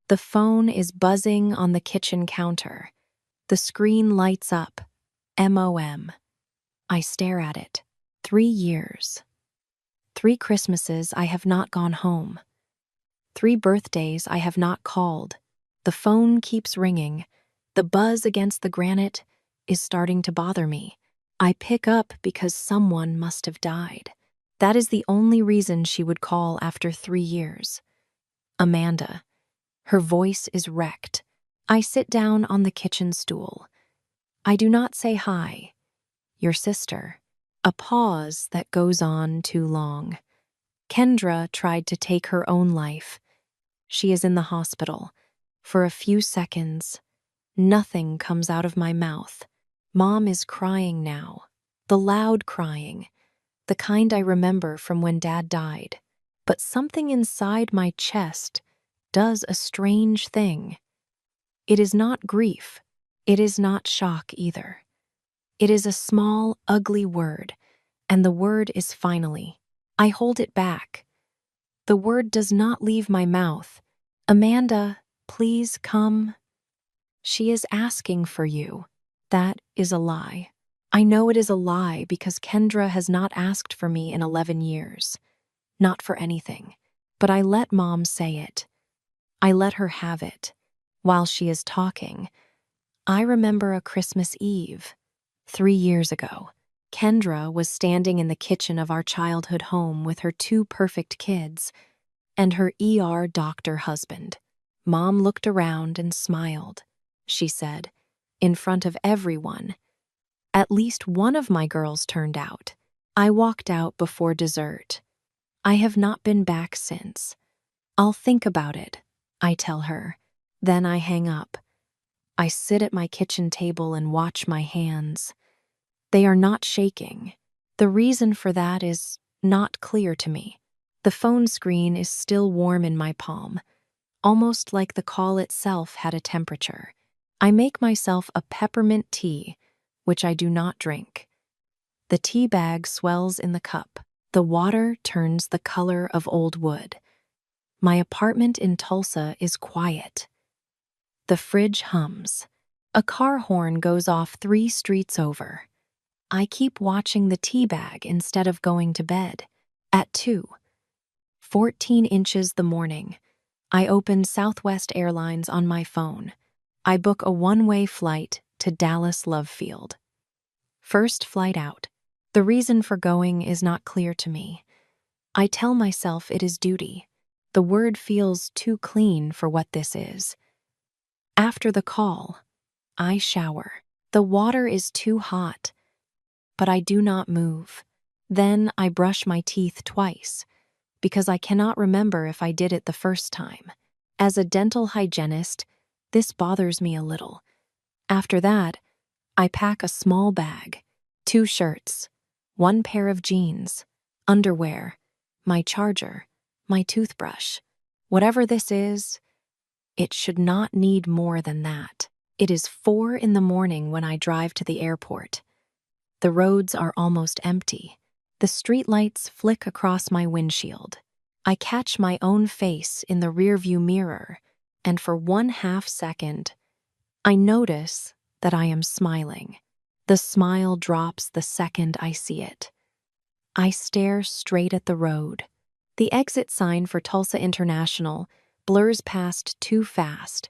The phone is buzzing on the kitchen counter. The screen lights up. MOM. I stare at it. 3 years. 3 Christmases I have not gone home. 3 birthdays I have not called. The phone keeps ringing. The buzz against the granite is starting to bother me. I pick up because someone must have died. That is the only reason she would call after 3 years. Amanda. Her voice is wrecked. I sit down on the kitchen stool. I do not say hi. Your sister. A pause that goes on too long. Kendra tried to take her own life. She is in the hospital. For a few seconds, nothing comes out of my mouth. Mom is crying now. The loud crying. The kind I remember from when Dad died. But something inside my chest does a strange thing. It is not grief. It is not shock either. It is a small, ugly word, and the word is finally. I hold it back. The word does not leave my mouth. Amanda, please come. She is asking for you. That is a lie. I know it is a lie because Kendra has not asked for me in 11 years. Not for anything. But I let Mom say it. I let her have it. While she is talking, I remember a Christmas Eve. 3 years ago, Kendra was standing in the kitchen of our childhood home with her 2 perfect kids and her doctor husband. Mom looked around and smiled. She said, in front of everyone, "At least one of my girls turned out." I walked out before dessert. I have not been back since. I'll think about it, I tell her. Then I hang up. I sit at my kitchen table and watch my hands. They are not shaking. The reason for that is not clear to me. The phone screen is still warm in my palm, almost like the call itself had a temperature. I make myself a peppermint tea, which I do not drink. The tea bag swells in the cup. The water turns the color of old wood. My apartment in Tulsa is quiet. The fridge hums. A car horn goes off 3 streets over. I keep watching the tea bag instead of going to bed. At 2:14 inches the morning, I open Southwest Airlines on my phone. I book a one-way flight to Dallas Love Field. First flight out. The reason for going is not clear to me. I tell myself it is duty. The word feels too clean for what this is. After the call, I shower. The water is too hot, but I do not move. Then I brush my teeth twice, because I cannot remember if I did it the first time. As a dental hygienist, this bothers me a little. After that, I pack a small bag, 2 shirts, 1 pair of jeans, underwear, my charger, my toothbrush. Whatever this is, it should not need more than that. It is 4 in the morning when I drive to the airport. The roads are almost empty. The streetlights flick across my windshield. I catch my own face in the rearview mirror, and for 1/2 second, I notice that I am smiling. The smile drops the second I see it. I stare straight at the road. The exit sign for Tulsa International blurs past too fast.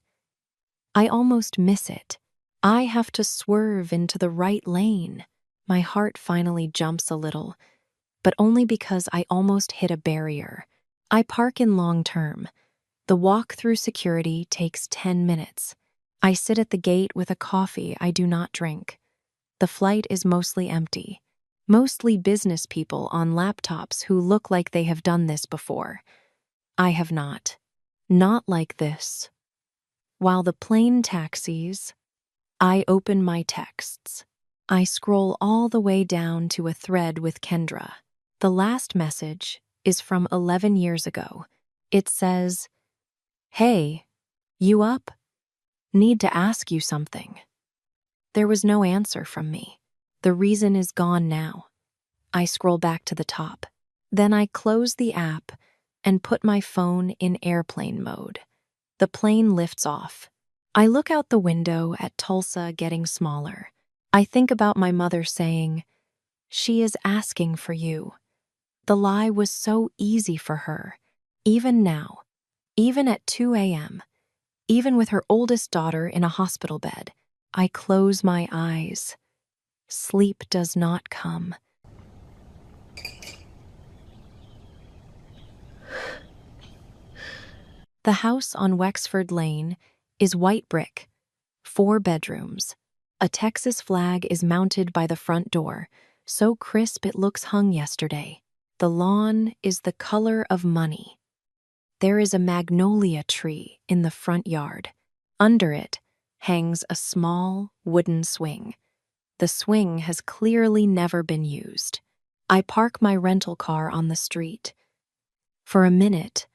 I almost miss it. I have to swerve into the right lane. My heart finally jumps a little, but only because I almost hit a barrier. I park in long term. The walk through security takes 10 minutes. I sit at the gate with a coffee I do not drink. The flight is mostly empty. Mostly business people on laptops who look like they have done this before. I have not. Not like this. While the plane taxis, I open my texts. I scroll all the way down to a thread with Kendra. The last message is from 11 years ago. It says, "Hey, you up? Need to ask you something." There was no answer from me. The reason is gone now. I scroll back to the top. Then I close the app and put my phone in airplane mode. The plane lifts off. I look out the window at Tulsa getting smaller. I think about my mother saying, "She is asking for you." The lie was so easy for her. Even now, even at 2 a.m., even with her oldest daughter in a hospital bed, I close my eyes. Sleep does not come. The house on Wexford Lane is white brick, 4 bedrooms. A Texas flag is mounted by the front door, so crisp it looks hung yesterday. The lawn is the color of money. There is a magnolia tree in the front yard. Under it hangs a small wooden swing. The swing has clearly never been used. I park my rental car on the street. For a minute,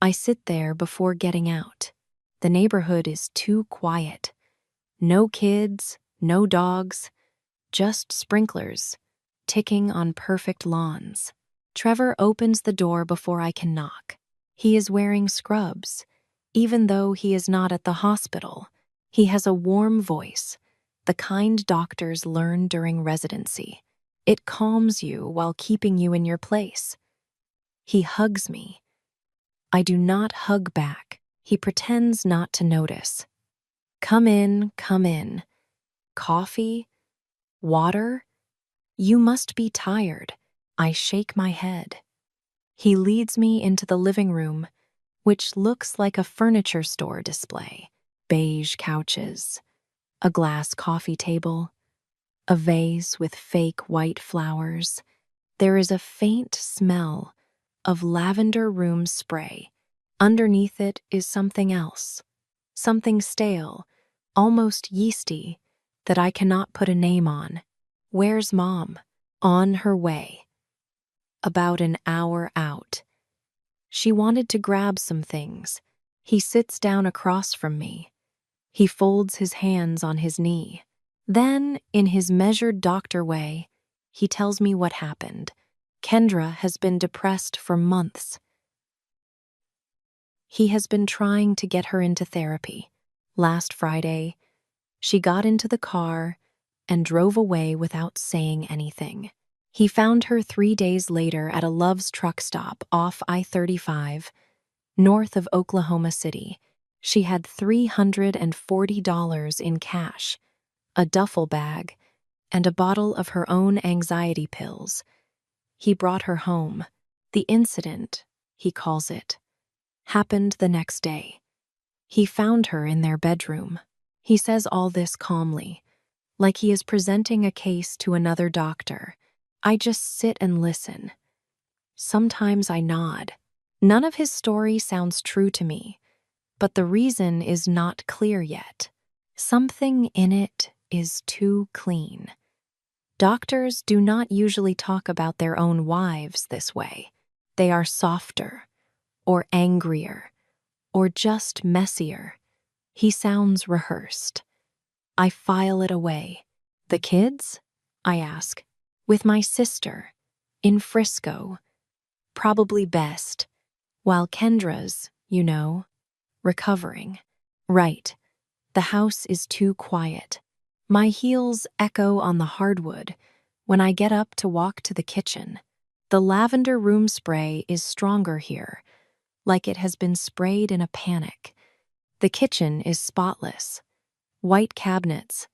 I sit there before getting out. The neighborhood is too quiet. No kids, no dogs, just sprinklers ticking on perfect lawns. Trevor opens the door before I can knock. He is wearing scrubs, even though he is not at the hospital. He has a warm voice, the kind doctors learn during residency. It calms you while keeping you in your place. He hugs me. I do not hug back. He pretends not to notice. Come in, come in. Coffee? Water? You must be tired. I shake my head. He leads me into the living room, which looks like a furniture store display. Beige couches, a glass coffee table, a vase with fake white flowers. There is a faint smell of lavender room spray. Underneath it is something else, something stale, almost yeasty, that I cannot put a name on. Where's Mom? On her way. About an hour out. She wanted to grab some things. He sits down across from me. He folds his hands on his knee. Then, in his measured doctor way, he tells me what happened. Kendra has been depressed for months. He has been trying to get her into therapy. Last Friday, she got into the car and drove away without saying anything. He found her 3 days later at a Love's truck stop off I-35, north of Oklahoma City. She had $340 in cash, a duffel bag, and a bottle of her own anxiety pills. He brought her home. The incident, he calls it, happened the next day. He found her in their bedroom. He says all this calmly, like he is presenting a case to another doctor. I just sit and listen. Sometimes I nod. None of his story sounds true to me, but the reason is not clear yet. Something in it is too clean. Doctors do not usually talk about their own wives this way. They are softer, or angrier, or just messier. He sounds rehearsed. I file it away. The kids? I ask. With my sister, in Frisco. Probably best. While Kendra's, recovering. Right. The house is too quiet. My heels echo on the hardwood when I get up to walk to the kitchen. The lavender room spray is stronger here, like it has been sprayed in a panic. The kitchen is spotless. White cabinets,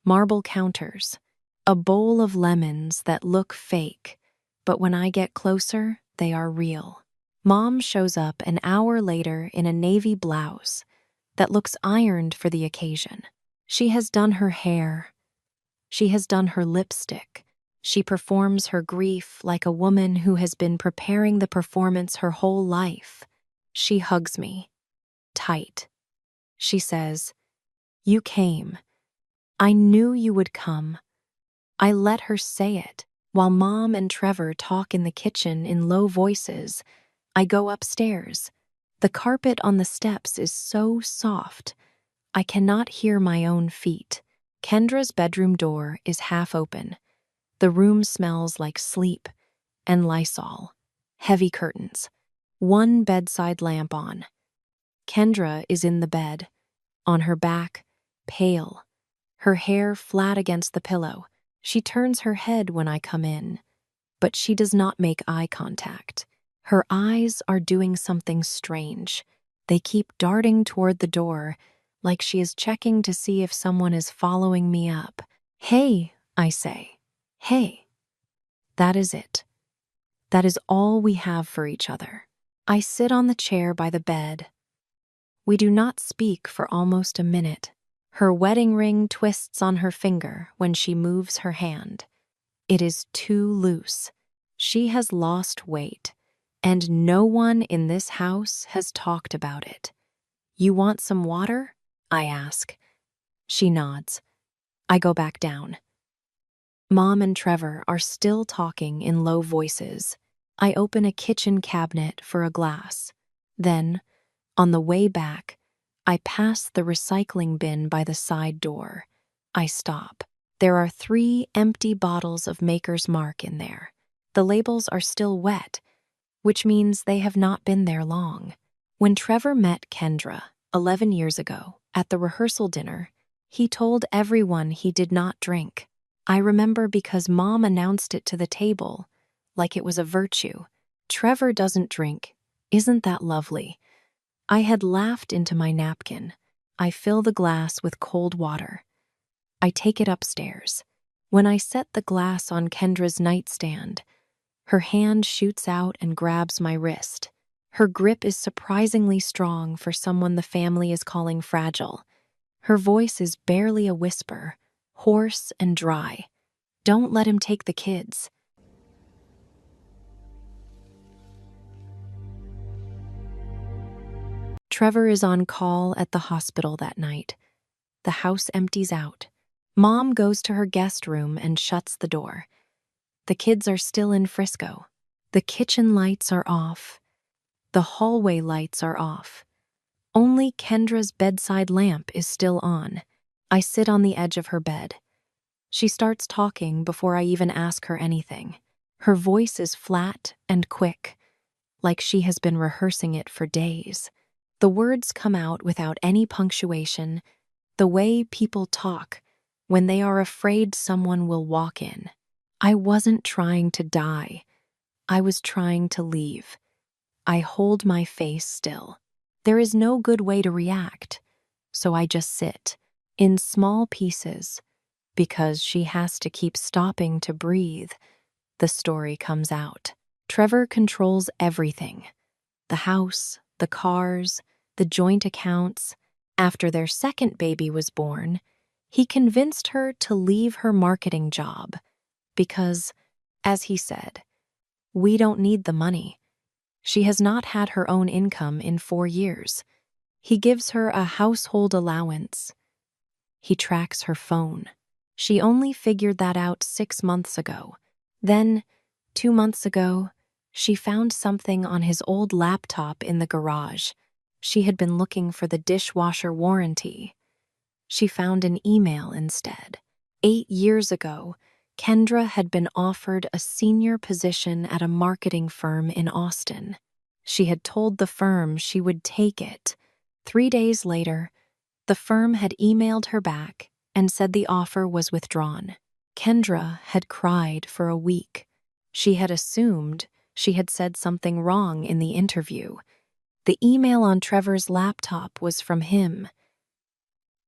marble counters, a bowl of lemons that look fake, but when I get closer, they are real. Mom shows up an hour later in a navy blouse that looks ironed for the occasion. She has done her hair. She has done her lipstick. She performs her grief like a woman who has been preparing the performance her whole life. She hugs me. Tight. She says, "You came. I knew you would come." I let her say it, while Mom and Trevor talk in the kitchen in low voices. I go upstairs. The carpet on the steps is so soft, I cannot hear my own feet. Kendra's bedroom door is half open. The room smells like sleep and Lysol. Heavy curtains. One bedside lamp on. Kendra is in the bed, on her back, pale, her hair flat against the pillow. She turns her head when I come in, but she does not make eye contact. Her eyes are doing something strange. They keep darting toward the door, like she is checking to see if someone is following me up. "Hey," I say. "Hey." That is it. That is all we have for each other. I sit on the chair by the bed. We do not speak for almost a minute. Her wedding ring twists on her finger when she moves her hand. It is too loose. She has lost weight, and no one in this house has talked about it. "You want some water?" I ask. She nods. I go back down. Mom and Trevor are still talking in low voices. I open a kitchen cabinet for a glass. Then, on the way back, I pass the recycling bin by the side door. I stop. There are 3 empty bottles of Maker's Mark in there. The labels are still wet, which means they have not been there long. When Trevor met Kendra 11 years ago at the rehearsal dinner, he told everyone he did not drink. I remember because Mom announced it to the table, like it was a virtue. "Trevor doesn't drink. Isn't that lovely?" I had laughed into my napkin. I fill the glass with cold water. I take it upstairs. When I set the glass on Kendra's nightstand, her hand shoots out and grabs my wrist. Her grip is surprisingly strong for someone the family is calling fragile. Her voice is barely a whisper, hoarse and dry. "Don't let him take the kids." Trevor is on call at the hospital that night. The house empties out. Mom goes to her guest room and shuts the door. The kids are still in Frisco. The kitchen lights are off. The hallway lights are off. Only Kendra's bedside lamp is still on. I sit on the edge of her bed. She starts talking before I even ask her anything. Her voice is flat and quick, like she has been rehearsing it for days. The words come out without any punctuation, the way people talk when they are afraid someone will walk in. I wasn't trying to die. I was trying to leave. I hold my face still. There is no good way to react, so I just sit, in small pieces, because she has to keep stopping to breathe. The story comes out. Trevor controls everything. The house, the cars, the joint accounts. After their second baby was born, he convinced her to leave her marketing job because, as he said, "We don't need the money." She has not had her own income in 4 years. He gives her a household allowance. He tracks her phone. She only figured that out 6 months ago. Then, 2 months ago, she found something on his old laptop in the garage. She had been looking for the dishwasher warranty. She found an email instead. 8 years ago, Kendra had been offered a senior position at a marketing firm in Austin. She had told the firm she would take it. 3 days later, the firm had emailed her back and said the offer was withdrawn. Kendra had cried for a week. She had assumed she had said something wrong in the interview. The email on Trevor's laptop was from him.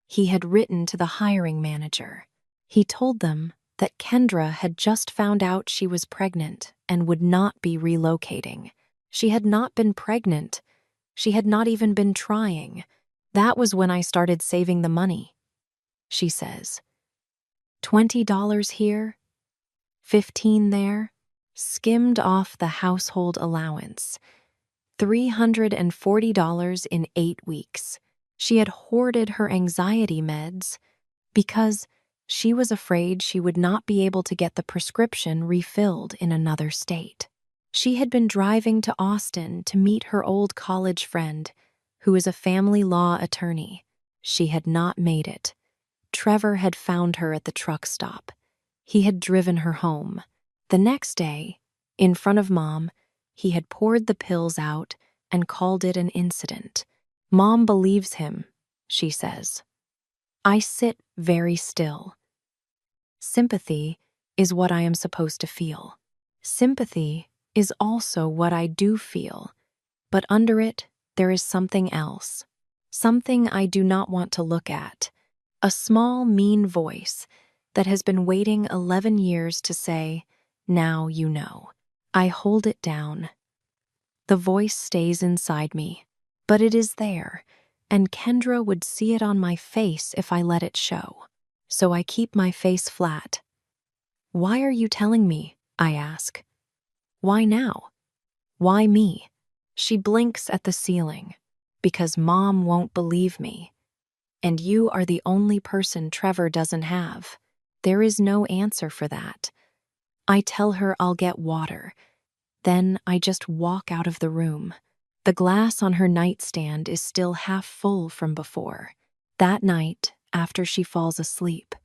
He had written to the hiring manager. He told them that Kendra had just found out she was pregnant and would not be relocating. She had not been pregnant. She had not even been trying. That was when I started saving the money, she says. $20 here, 15 there, skimmed off the household allowance. $340 in 8 weeks. She had hoarded her anxiety meds because she was afraid she would not be able to get the prescription refilled in another state. She had been driving to Austin to meet her old college friend, who is a family law attorney. She had not made it. Trevor had found her at the truck stop. He had driven her home. The next day, in front of Mom, he had poured the pills out and called it an incident. Mom believes him, she says. I sit very still. Sympathy is what I am supposed to feel. Sympathy is also what I do feel, but under it, there is something else. Something I do not want to look at. A small, mean voice that has been waiting 11 years to say, now you know. I hold it down. The voice stays inside me, but it is there, and Kendra would see it on my face if I let it show. So I keep my face flat. Why are you telling me? I ask. Why now? Why me? She blinks at the ceiling. Because Mom won't believe me. And you are the only person Trevor doesn't have. There is no answer for that. I tell her I'll get water. Then I just walk out of the room. The glass on her nightstand is still half full from before. That night, after she falls asleep,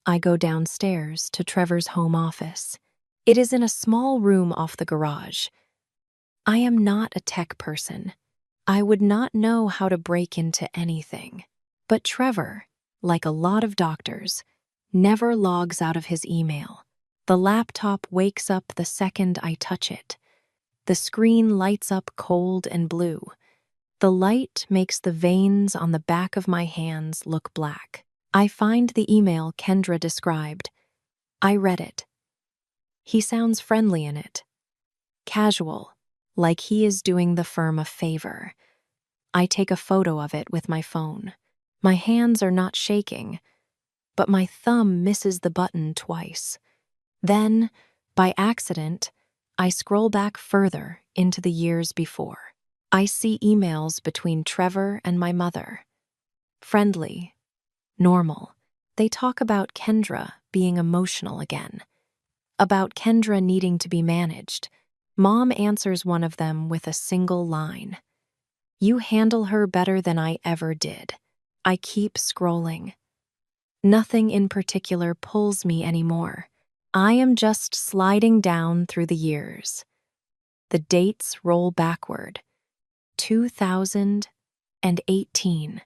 I go downstairs to Trevor's home office. It is in a small room off the garage. I am not a tech person. I would not know how to break into anything. But Trevor, like a lot of doctors, never logs out of his email. The laptop wakes up the second I touch it. The screen lights up cold and blue. The light makes the veins on the back of my hands look black. I find the email Kendra described. I read it. He sounds friendly in it. Casual, like he is doing the firm a favor. I take a photo of it with my phone. My hands are not shaking, but my thumb misses the button twice. Then, by accident, I scroll back further into the years before. I see emails between Trevor and my mother. Friendly, normal. They talk about Kendra being emotional again. About Kendra needing to be managed. Mom answers one of them with a single line. You handle her better than I ever did. I keep scrolling. Nothing in particular pulls me anymore. I am just sliding down through the years. The dates roll backward. 2018,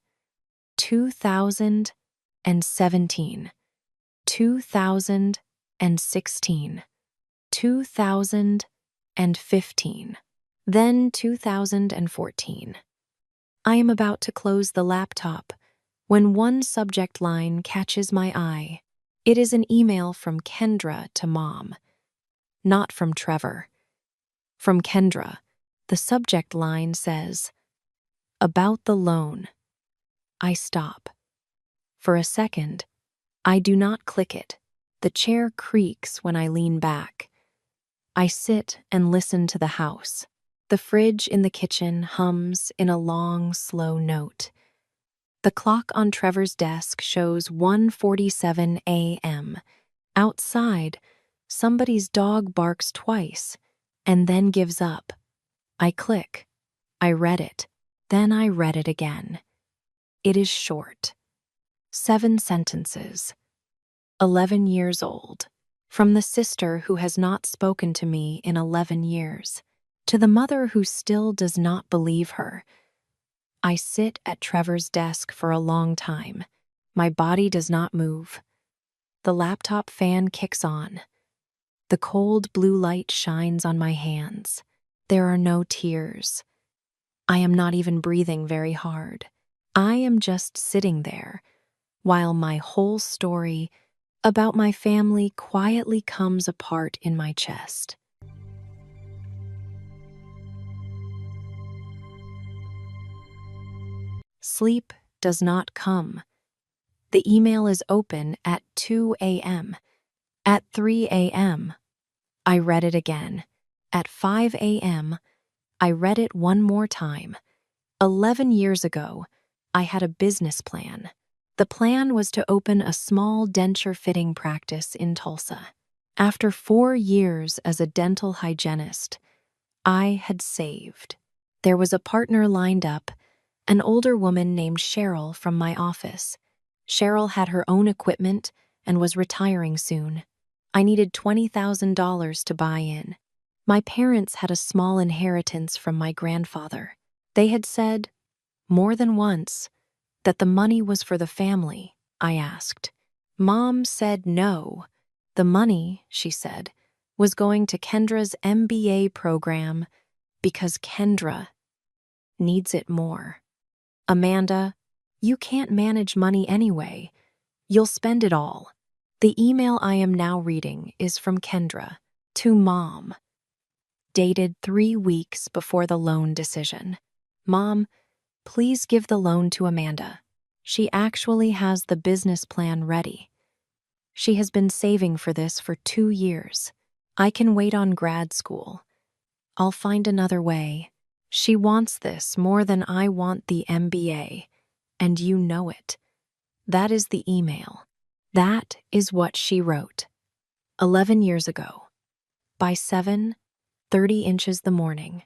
2017, 2016, 2015, then 2014. I am about to close the laptop when one subject line catches my eye. It is an email from Kendra to Mom, not from Trevor. From Kendra, the subject line says, about the loan. I stop. For a second, I do not click it. The chair creaks when I lean back. I sit and listen to the house. The fridge in the kitchen hums in a long, slow note. The clock on Trevor's desk shows 1:47 a.m. Outside, somebody's dog barks twice and then gives up. I click. I read it. Then I read it again. It is short. 7 sentences. 11 years old. From the sister who has not spoken to me in 11 years. To the mother who still does not believe her. I sit at Trevor's desk for a long time. My body does not move. The laptop fan kicks on. The cold blue light shines on my hands. There are no tears. I am not even breathing very hard. I am just sitting there, while my whole story about my family quietly comes apart in my chest. Sleep does not come. The email is open at 2 a.m. At 3 a.m., I read it again. At 5 a.m., I read it one more time. 11 years ago, I had a business plan. The plan was to open a small denture fitting practice in Tulsa. After 4 years as a dental hygienist, I had saved. There was a partner lined up, an older woman named Cheryl from my office. Cheryl had her own equipment and was retiring soon. I needed $20,000 to buy in. My parents had a small inheritance from my grandfather. They had said, more than once, that the money was for the family, I asked. Mom said no. The money, she said, was going to Kendra's MBA program because Kendra needs it more. Amanda, you can't manage money anyway. You'll spend it all. The email I am now reading is from Kendra to Mom, dated 3 weeks before the loan decision. Mom, please give the loan to Amanda. She actually has the business plan ready. She has been saving for this for 2 years. I can wait on grad school. I'll find another way. She wants this more than I want the MBA, and you know it. That is the email. That is what she wrote. 11 years ago. By 7:30 inches the morning,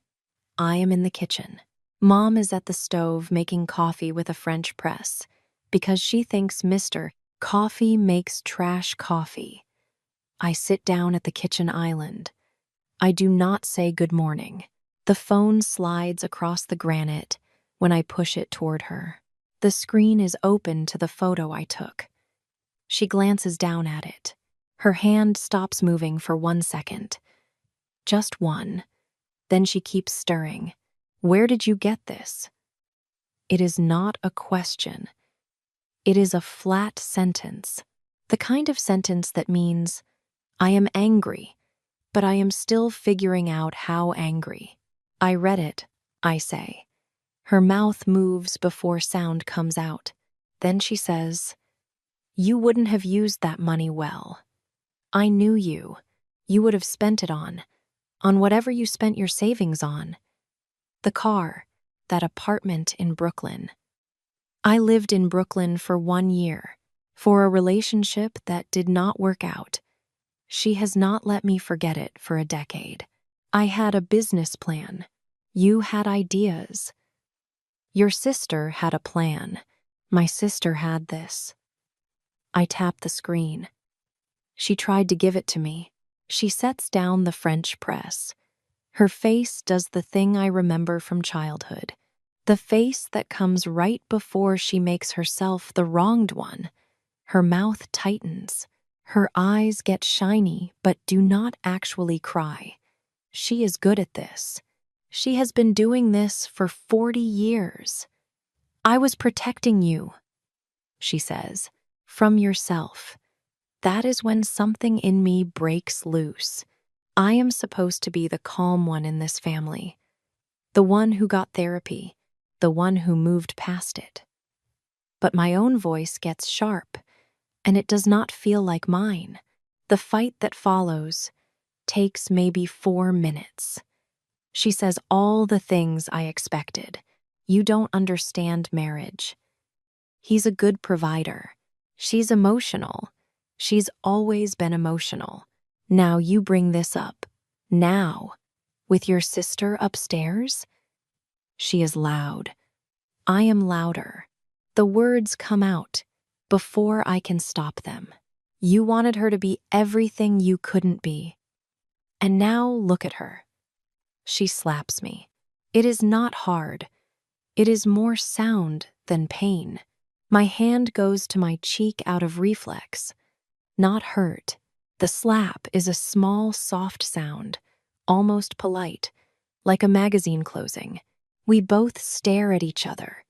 I am in the kitchen. Mom is at the stove making coffee with a French press because she thinks Mr. Coffee makes trash coffee. I sit down at the kitchen island. I do not say good morning. The phone slides across the granite when I push it toward her. The screen is open to the photo I took. She glances down at it. Her hand stops moving for 1 second. Just one. Then she keeps stirring. Where did you get this? It is not a question. It is a flat sentence. The kind of sentence that means, I am angry, but I am still figuring out how angry. I read it, I say. Her mouth moves before sound comes out. Then she says, you wouldn't have used that money well. I knew you. You would have spent it on whatever you spent your savings on. The car, that apartment in Brooklyn. I lived in Brooklyn for 1 year, for a relationship that did not work out. She has not let me forget it for a decade. I had a business plan. You had ideas. Your sister had a plan. My sister had this. I tap the screen. She tried to give it to me. She sets down the French press. Her face does the thing I remember from childhood. The face that comes right before she makes herself the wronged one. Her mouth tightens. Her eyes get shiny but do not actually cry. She is good at this. She has been doing this for 40 years. I was protecting you, she says, from yourself. That is when something in me breaks loose. I am supposed to be the calm one in this family, the one who got therapy, the one who moved past it. But my own voice gets sharp, and it does not feel like mine. The fight that follows takes maybe 4 minutes. She says all the things I expected. You don't understand marriage. He's a good provider. She's emotional. She's always been emotional. Now you bring this up. Now, with your sister upstairs? She is loud. I am louder. The words come out before I can stop them. You wanted her to be everything you couldn't be. And now look at her. She slaps me. It is not hard. It is more sound than pain. My hand goes to my cheek out of reflex. Not hurt. The slap is a small, soft sound, almost polite, like a magazine closing. We both stare at each other.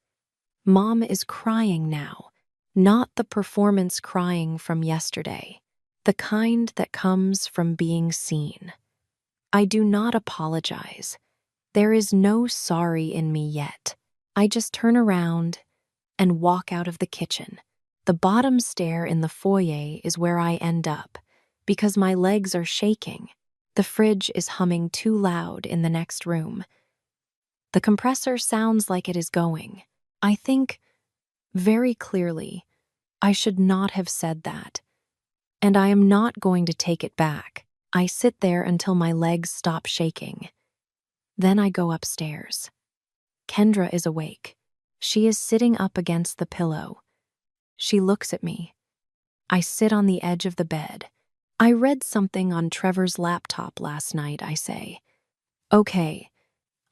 Mom is crying now, not the performance crying from yesterday, the kind that comes from being seen. I do not apologize. There is no sorry in me yet. I just turn around and walk out of the kitchen. The bottom stair in the foyer is where I end up, because my legs are shaking. The fridge is humming too loud in the next room. The compressor sounds like it is going. I think very clearly I should not have said that, and I am not going to take it back. I sit there until my legs stop shaking. Then I go upstairs. Kendra is awake. She is sitting up against the pillow. She looks at me. I sit on the edge of the bed. I read something on Trevor's laptop last night, I say. Okay.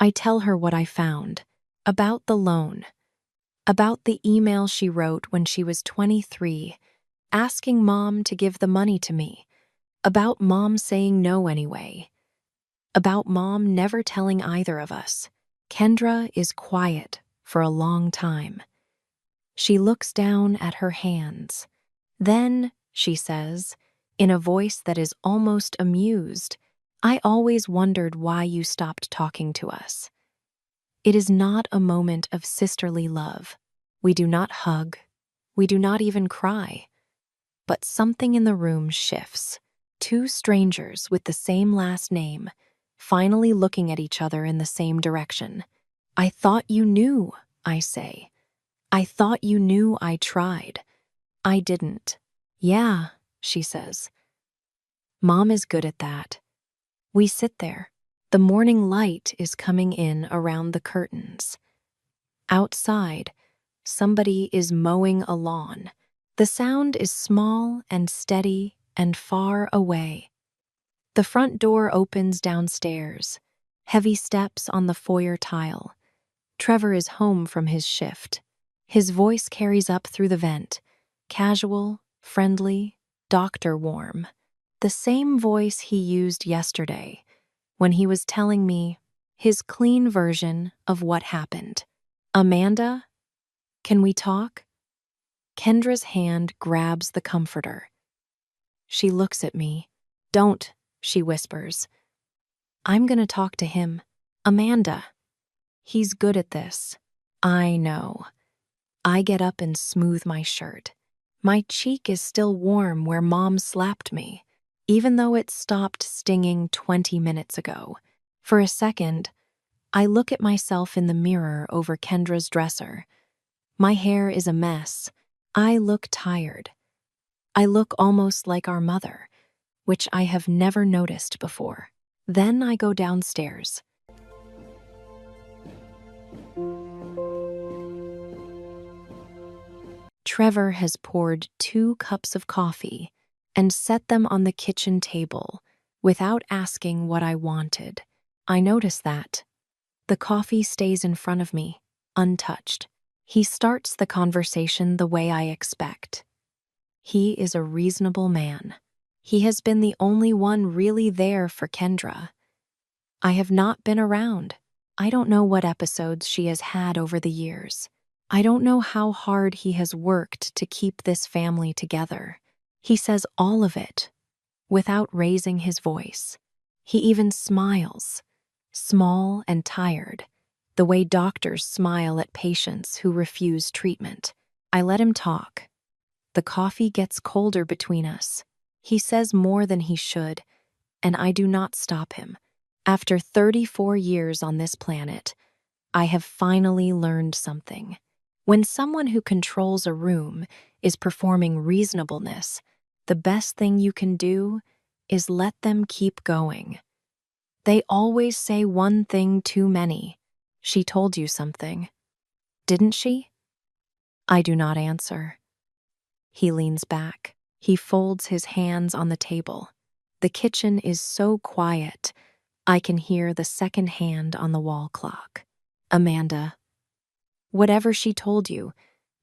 I tell her what I found. About the loan. About the email she wrote when she was 23, asking Mom to give the money to me. About Mom saying no anyway. About Mom never telling either of us. Kendra is quiet for a long time. She looks down at her hands. Then, she says, in a voice that is almost amused, I always wondered why you stopped talking to us. It is not a moment of sisterly love. We do not hug. We do not even cry. But something in the room shifts. Two strangers with the same last name, finally looking at each other in the same direction. I thought you knew, I say. I thought you knew I tried. I didn't. Yeah, she says. Mom is good at that. We sit there. The morning light is coming in around the curtains. Outside, somebody is mowing a lawn. The sound is small and steady and far away. The front door opens downstairs. Heavy steps on the foyer tile. Trevor is home from his shift. His voice carries up through the vent. Casual, friendly, doctor warm. The same voice he used yesterday when he was telling me his clean version of what happened. Amanda, can we talk? Kendra's hand grabs the comforter. She looks at me. Don't, she whispers. I'm gonna talk to him. Amanda. He's good at this. I know. I get up and smooth my shirt. My cheek is still warm where Mom slapped me, even though it stopped stinging 20 minutes ago. For a second, I look at myself in the mirror over Kendra's dresser. My hair is a mess. I look tired. I look almost like our mother, which I have never noticed before. Then I go downstairs. Trevor has poured 2 cups of coffee and set them on the kitchen table without asking what I wanted. I notice that. The coffee stays in front of me, untouched. He starts the conversation the way I expect. He is a reasonable man. He has been the only one really there for Kendra. I have not been around. I don't know what episodes she has had over the years. I don't know how hard he has worked to keep this family together. He says all of it, without raising his voice. He even smiles, small and tired, the way doctors smile at patients who refuse treatment. I let him talk. The coffee gets colder between us. He says more than he should, and I do not stop him. After 34 years on this planet, I have finally learned something. When someone who controls a room is performing reasonableness, the best thing you can do is let them keep going. They always say one thing too many. She told you something, didn't she? I do not answer. He leans back. He folds his hands on the table. The kitchen is so quiet, I can hear the second hand on the wall clock. Amanda, whatever she told you,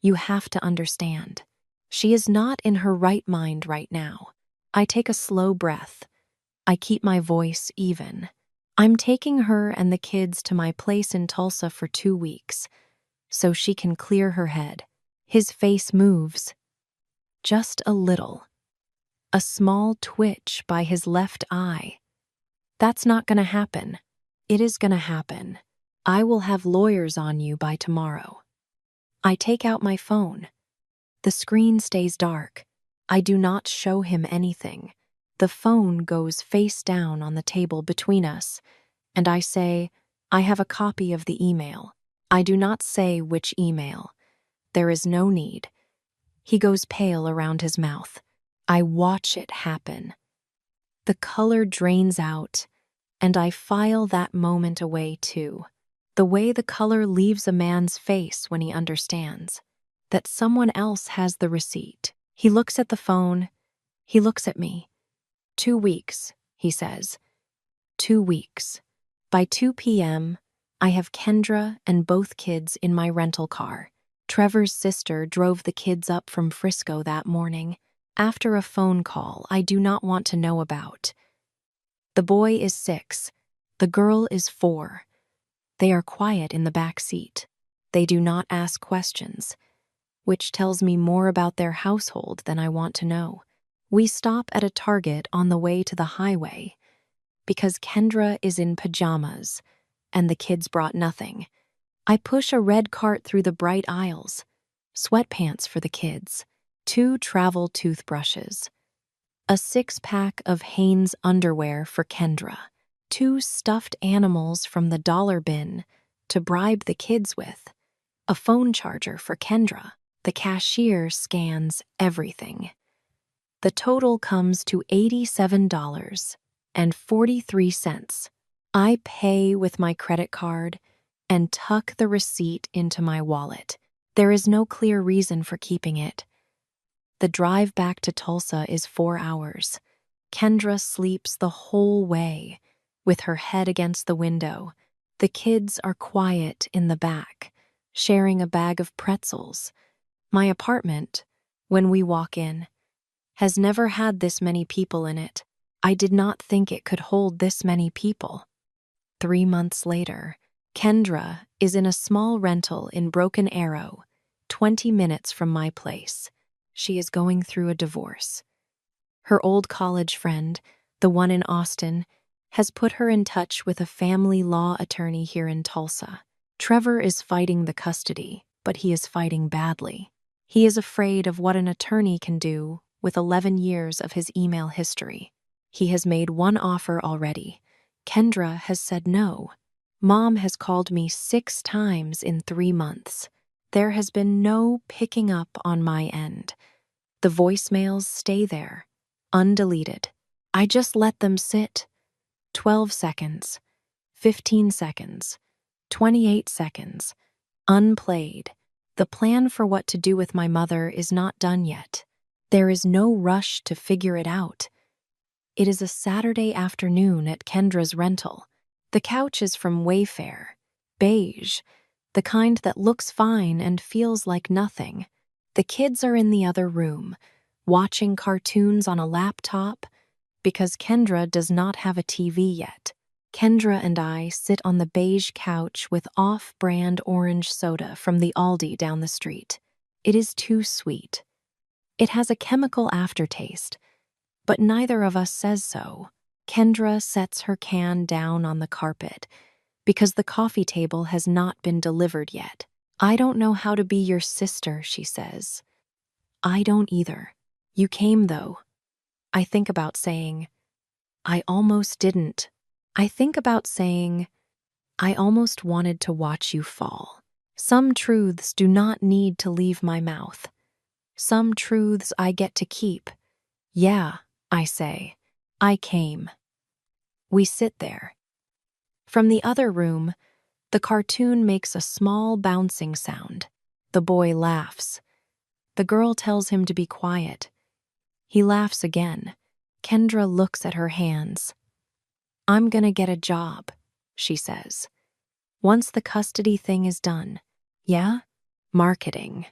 you have to understand. She is not in her right mind right now. I take a slow breath. I keep my voice even. I'm taking her and the kids to my place in Tulsa for 2 weeks, so she can clear her head. His face moves. Just a little. A small twitch by his left eye. That's not gonna happen. It is gonna happen. I will have lawyers on you by tomorrow. I take out my phone. The screen stays dark. I do not show him anything. The phone goes face down on the table between us, and I say, I have a copy of the email. I do not say which email. There is no need. He goes pale around his mouth. I watch it happen. The color drains out, and I file that moment away too. The way the color leaves a man's face when he understands that someone else has the receipt. He looks at the phone. He looks at me. 2 weeks, he says. 2 weeks. By 2 p.m., I have Kendra and both kids in my rental car, Trevor's sister drove the kids up from Frisco that morning after a phone call I do not want to know about. The boy is 6, the girl is 4. They are quiet in the back seat. They do not ask questions, which tells me more about their household than I want to know. We stop at a Target on the way to the highway because Kendra is in pajamas and the kids brought nothing. I push a red cart through the bright aisles, sweatpants for the kids, 2 travel toothbrushes, a 6-pack of Hanes underwear for Kendra, 2 stuffed animals from the dollar bin to bribe the kids with, a phone charger for Kendra. The cashier scans everything. The total comes to $87.43. I pay with my credit card and tuck the receipt into my wallet. There is no clear reason for keeping it. The drive back to Tulsa is 4 hours. Kendra sleeps the whole way, with her head against the window. The kids are quiet in the back, sharing a bag of pretzels. My apartment, when we walk in, has never had this many people in it. I did not think it could hold this many people. 3 months later, Kendra is in a small rental in Broken Arrow, 20 minutes from my place. She is going through a divorce. Her old college friend, the one in Austin, has put her in touch with a family law attorney here in Tulsa. Trevor is fighting the custody, but he is fighting badly. He is afraid of what an attorney can do with 11 years of his email history. He has made 1 offer already. Kendra has said no. Mom has called me 6 times in 3 months. There has been no picking up on my end. The voicemails stay there, undeleted. I just let them sit. 12 seconds, 15 seconds, 28 seconds, unplayed. The plan for what to do with my mother is not done yet. There is no rush to figure it out. It is a Saturday afternoon at Kendra's rental. The couch is from Wayfair, beige, the kind that looks fine and feels like nothing. The kids are in the other room, watching cartoons on a laptop because Kendra does not have a TV yet. Kendra and I sit on the beige couch with off-brand orange soda from the Aldi down the street. It is too sweet. It has a chemical aftertaste, but neither of us says so. Kendra sets her can down on the carpet because the coffee table has not been delivered yet. I don't know how to be your sister, she says. I don't either. You came, though. I think about saying, I almost didn't. I think about saying, I almost wanted to watch you fall. Some truths do not need to leave my mouth. Some truths I get to keep. Yeah, I say. I came. We sit there. From the other room, the cartoon makes a small bouncing sound. The boy laughs. The girl tells him to be quiet. He laughs again. Kendra looks at her hands. I'm gonna get a job, she says. Once the custody thing is done. Yeah? Marketing.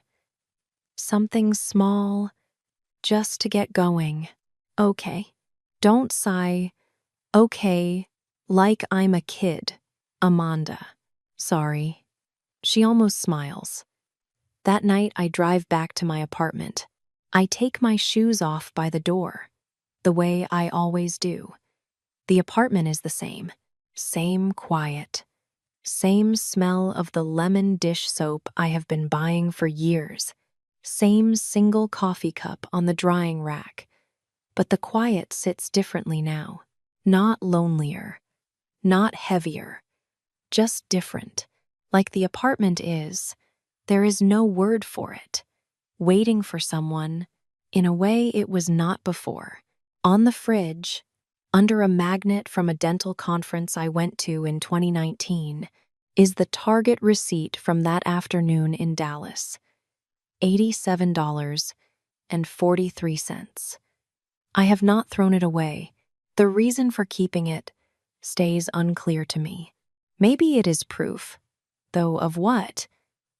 Something small, just to get going. Okay. Don't sigh. Okay, like I'm a kid. Amanda. Sorry. She almost smiles. That night, I drive back to my apartment. I take my shoes off by the door, the way I always do. The apartment is the same. Same quiet. Same smell of the lemon dish soap I have been buying for years. Same single coffee cup on the drying rack. But the quiet sits differently now. Not lonelier. Not heavier. Just different. Like the apartment is. There is no word for it. Waiting for someone, in a way it was not before. On the fridge, under a magnet from a dental conference I went to in 2019, is the Target receipt from that afternoon in Dallas. $87.43. I have not thrown it away. The reason for keeping it stays unclear to me. Maybe it is proof, though of what?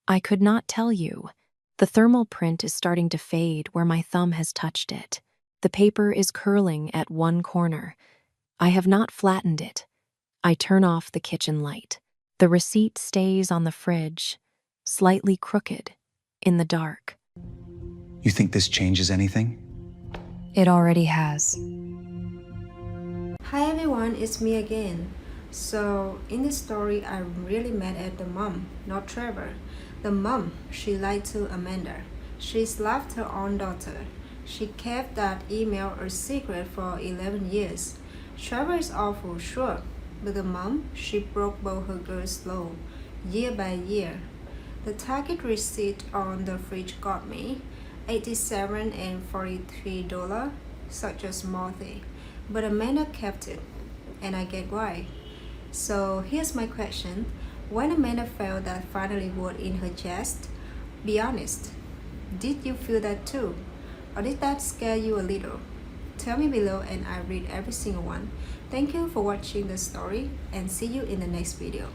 I could not tell you. The thermal print is starting to fade where my thumb has touched it. The paper is curling at one corner. I have not flattened it. I turn off the kitchen light. The receipt stays on the fridge, slightly crooked, in the dark. You think this changes anything? It already has. Hi everyone, it's me again. So, in this story, I'm really mad at the mom, not Trevor. The mom, she lied to Amanda. She slapped her own daughter. She kept that email a secret for 11 years. Trevor is awful, sure, but the mom, she broke both her girls slow, year by year. The Target receipt on the fridge got me $87 and $43, such a small thing. But Amanda kept it, and I get why. So here's my question. When Amanda felt that finally word in her chest, be honest, did you feel that too? Or did that scare you a little? Tell me below and I read every single one. Thank you for watching the story and see you in the next video.